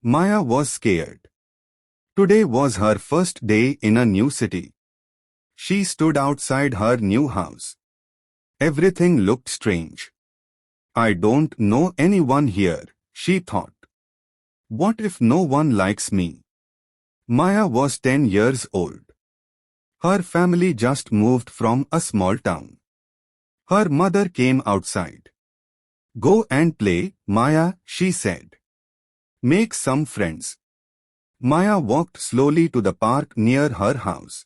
Maya was scared. Today was her first day in a new city. She stood outside her new house. Everything looked strange. I don't know anyone here, she thought. What if no one likes me? Maya was 10 years old. Her family just moved from a small town. Her mother came outside. Go and play, Maya, she said. Make some friends. Maya walked slowly to the park near her house.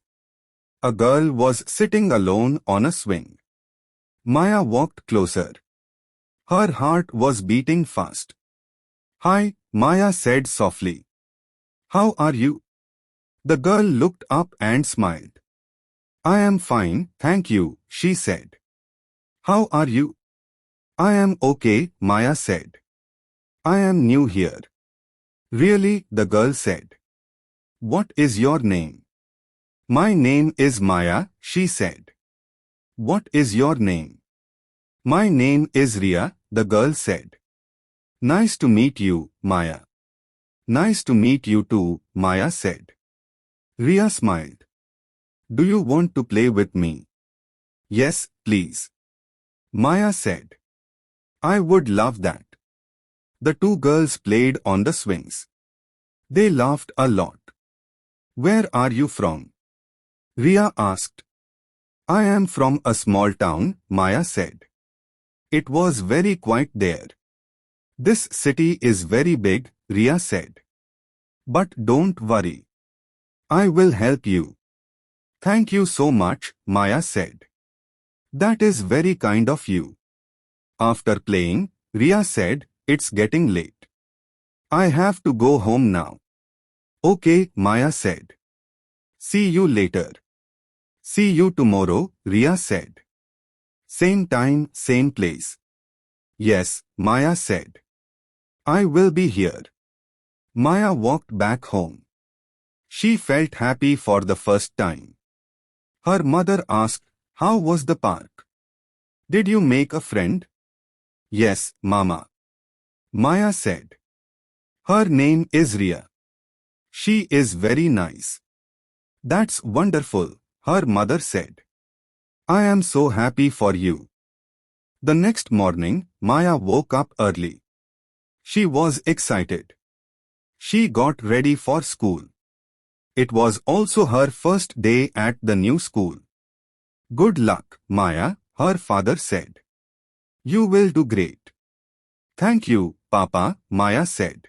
A girl was sitting alone on a swing. Maya walked closer. Her heart was beating fast. Hi, Maya said softly. How are you? The girl looked up and smiled. I am fine, thank you, she said. How are you? I am okay, Maya said. I am new here. Really, the girl said. What is your name? My name is Maya, she said. What is your name? My name is Ria, the girl said. Nice to meet you, Maya. Nice to meet you too, Maya said. Ria smiled. Do you want to play with me? Yes, please. Maya said. I would love that. The two girls played on the swings. They laughed a lot. Where are you from? Ria asked. I am from a small town, Maya said. It was very quiet there. This city is very big, Ria said. But don't worry. I will help you. Thank you so much, Maya said. That is very kind of you. After playing, Ria said, it's getting late. I have to go home now. Okay, Maya said. See you later. See you tomorrow, Ria said. Same time, same place. Yes, Maya said. I will be here. Maya walked back home. She felt happy for the first time. Her mother asked, how was the park? Did you make a friend? Yes, Mama. Maya said. Her name is Ria. She is very nice. That's wonderful, her mother said. I am so happy for you. The next morning, Maya woke up early. She was excited. She got ready for school. It was also her first day at the new school. Good luck, Maya, her father said. You will do great. Thank you, Papa, Maya said.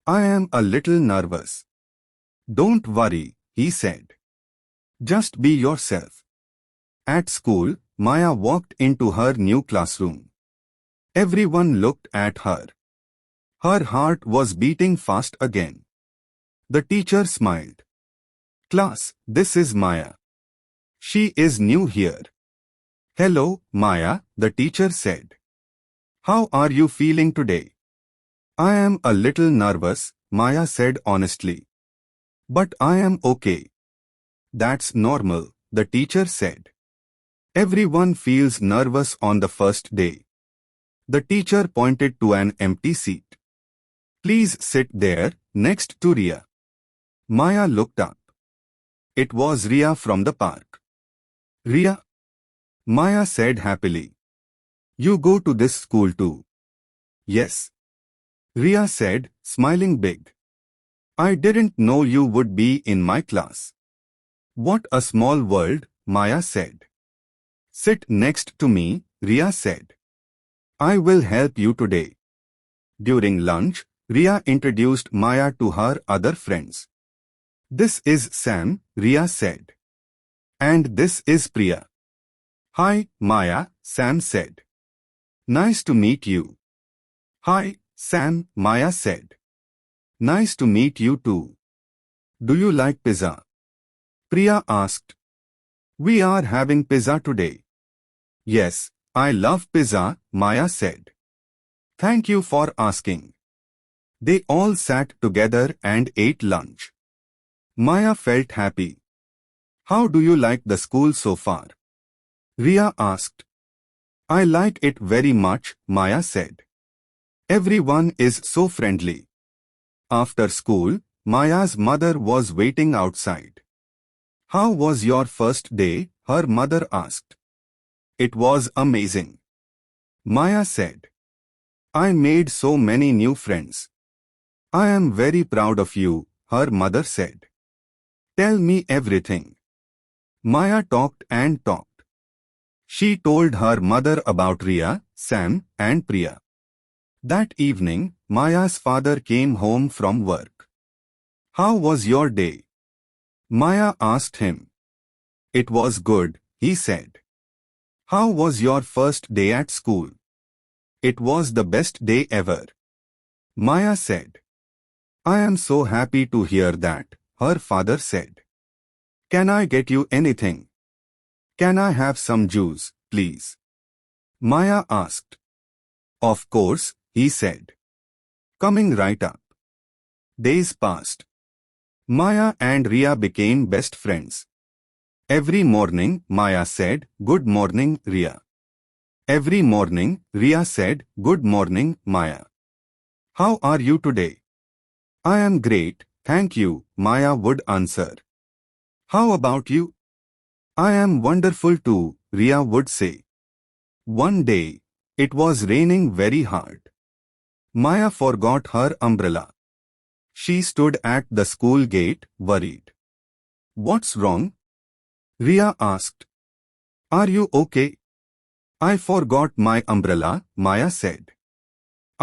I am a little nervous. Don't worry, he said. Just be yourself. At school, Maya walked into her new classroom. Everyone looked at her. Her heart was beating fast again. The teacher smiled. Class, this is Maya. She is new here. Hello, Maya, the teacher said. How are you feeling today? I am a little nervous, Maya said honestly. But I am okay. That's normal, the teacher said. Everyone feels nervous on the first day. The teacher pointed to an empty seat. Please sit there, next to Ria. Maya looked up. It was Ria from the park. Ria? Maya said happily. You go to this school too? Yes. Ria said, smiling big. I didn't know you would be in my class. What a small world, Maya said. Sit next to me, Ria said. I will help you today. During lunch, Ria introduced Maya to her other friends. This is Sam, Ria said. And this is Priya. Hi, Maya, Sam said. Nice to meet you. Hi, Sam, Maya said. Nice to meet you too. Do you like pizza? Priya asked. We are having pizza today. Yes, I love pizza, Maya said. Thank you for asking. They all sat together and ate lunch. Maya felt happy. How do you like the school so far? Ria asked. I like it very much, Maya said. Everyone is so friendly. After school, Maya's mother was waiting outside. "How was your first day?" her mother asked. "It was amazing," Maya said. "I made so many new friends." "I am very proud of you," her mother said. "Tell me everything." Maya talked and talked. She told her mother about Ria, Sam, and Priya. That evening, Maya's father came home from work. "How was your day?" Maya asked him. "It was good," he said. "How was your first day at school?" "It was the best day ever," Maya said. "I am so happy to hear that," her father said. "Can I get you anything?" "Can I have some juice, please?" Maya asked. "Of course," he said. "Coming right up." Days passed. Maya and Ria became best friends. Every morning, Maya said, "Good morning, Ria." Every morning, Ria said, "Good morning, Maya." "How are you today?" "I am great, thank you," Maya would answer. "How about you?" "I am wonderful too," Ria would say. One day, it was raining very hard. Maya forgot her umbrella. She stood at the school gate, worried. "What's wrong?" Ria asked. "Are you okay?" "I forgot my umbrella," Maya said.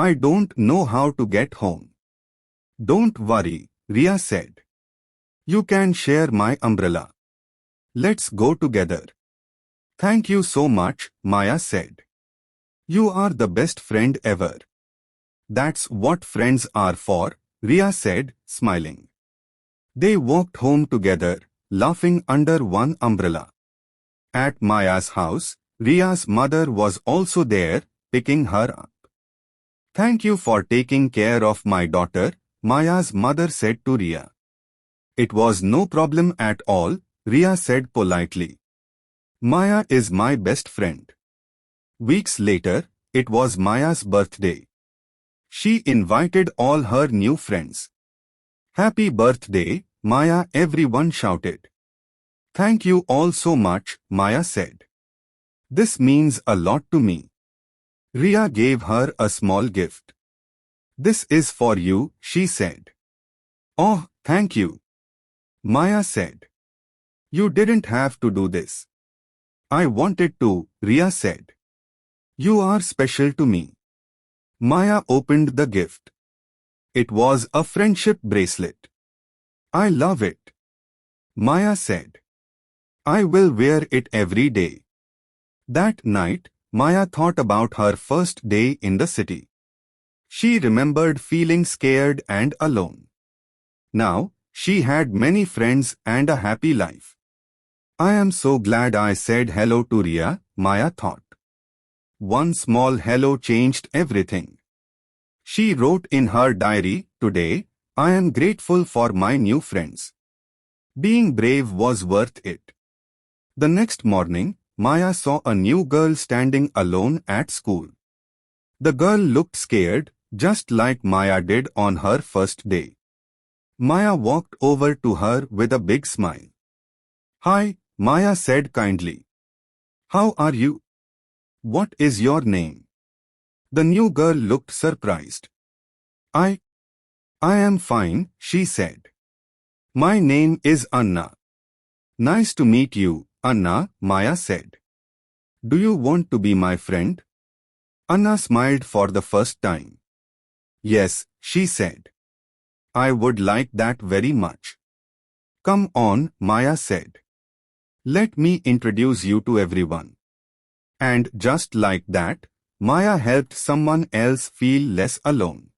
"I don't know how to get home." "Don't worry," Ria said. "You can share my umbrella. Let's go together." "Thank you so much," Maya said. "You are the best friend ever." "That's what friends are for," Ria said, smiling. They walked home together, laughing under one umbrella. At Maya's house, Ria's mother was also there, picking her up. "Thank you for taking care of my daughter," Maya's mother said to Ria. "It was no problem at all," Ria said politely. "Maya is my best friend." Weeks later, it was Maya's birthday. She invited all her new friends. "Happy birthday, Maya," everyone shouted. "Thank you all so much," Maya said. "This means a lot to me." Ria gave her a small gift. "This is for you," she said. "Oh, thank you," Maya said. "You didn't have to do this." "I wanted to," Ria said. "You are special to me." Maya opened the gift. It was a friendship bracelet. "I love it," Maya said. "I will wear it every day." That night, Maya thought about her first day in the city. She remembered feeling scared and alone. Now, she had many friends and a happy life. "I am so glad I said hello to Ria," Maya thought. One small hello changed everything. She wrote in her diary, "Today, I am grateful for my new friends." Being brave was worth it. The next morning, Maya saw a new girl standing alone at school. The girl looked scared, just like Maya did on her first day. Maya walked over to her with a big smile. "Hi," Maya said kindly. "How are you? What is your name?" The new girl looked surprised. I am fine," she said. "My name is Anna." "Nice to meet you, Anna," Maya said. "Do you want to be my friend?" Anna smiled for the first time. "Yes," she said. "I would like that very much." "Come on," Maya said. "Let me introduce you to everyone." And just like that, Maya helped someone else feel less alone.